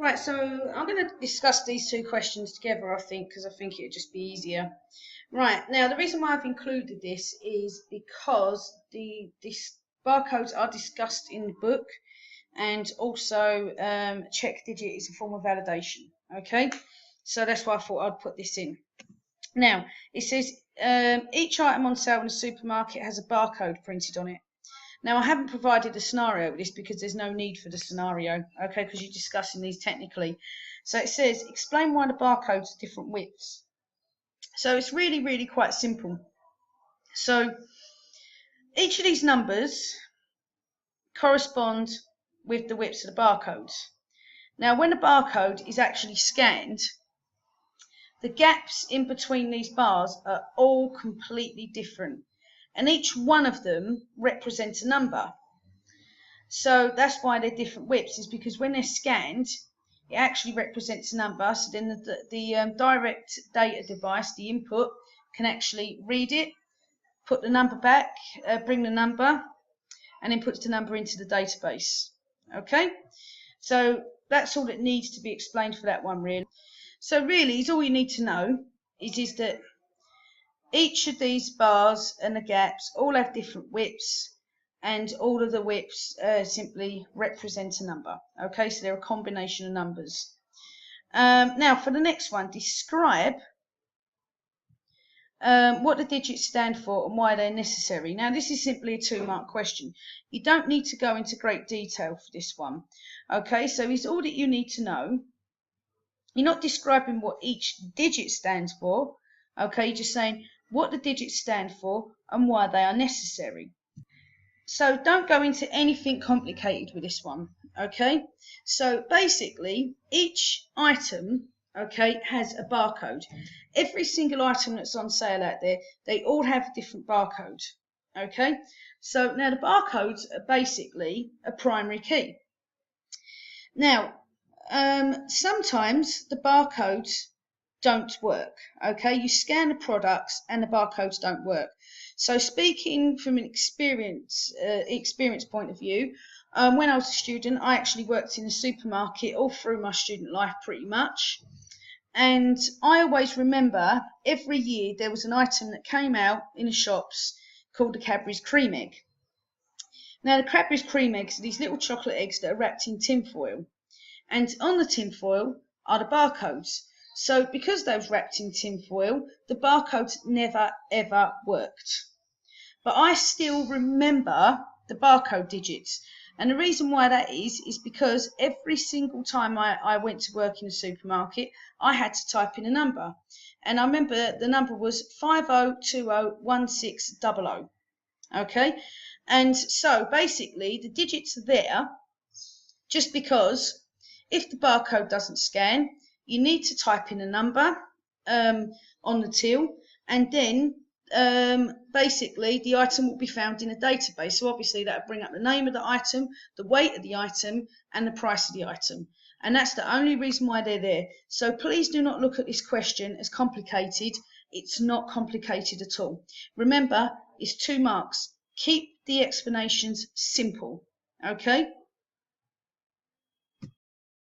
Right, so I'm going to discuss these two questions together, I think, because I think it would just be easier. Right, now the reason why I've included this is because these barcodes are discussed in the book, and also check digit is a form of validation. Okay, so that's why I thought I'd put this in. Now, it says each item on sale in a supermarket has a barcode printed on it. Now, I haven't provided a scenario with this because there's no need for the scenario, okay, because you're discussing these technically. So it says, explain why the barcodes are different widths. So it's really, really quite simple. So each of these numbers correspond with the widths of the barcodes. Now, when the barcode is actually scanned, the gaps in between these bars are all completely different, and each one of them represents a number. So that's why they're different widths, is because when they're scanned, it actually represents a number. So then the direct data device, the input, can actually read it, put the number back, bring the number, and then puts the number into the database. Okay, so that's all that needs to be explained for that one, really. So really, all you need to know is that each of these bars and the gaps all have different widths, and all of the widths simply represent a number. Okay, so they're a combination of numbers. Now for the next one, describe what the digits stand for and why they're necessary. Now this is simply a 2-mark question. You don't need to go into great detail for this one. Okay, so it's all that you need to know. You're not describing what each digit stands for. Okay, you're just saying what the digits stand for and why they are necessary. So don't go into anything complicated with this one, okay? So basically, each item, okay, has a barcode. Every single item that's on sale out there, they all have a different barcode, okay? So now the barcodes are basically a primary key. Now, sometimes the barcodes don't work, okay? You scan the products and the barcodes don't work. So speaking from an experience point of view, when I was a student, I actually worked in a supermarket all through my student life pretty much. And I always remember every year there was an item that came out in the shops called the Cadbury's cream egg. Now the Cadbury's cream eggs are these little chocolate eggs that are wrapped in tin foil. And on the tin foil are the barcodes. So because they was wrapped in tin foil, the barcodes never ever worked. But I still remember the barcode digits. And the reason why that is because every single time I went to work in a supermarket, I had to type in a number. And I remember the number was 50201600. Okay? And so basically the digits are there just because if the barcode doesn't scan, you need to type in a number on the till, and then basically the item will be found in a database. So obviously that will bring up the name of the item, the weight of the item, and the price of the item. And that's the only reason why they're there. So please do not look at this question as complicated. It's not complicated at all. Remember, it's 2 marks. Keep the explanations simple. Okay?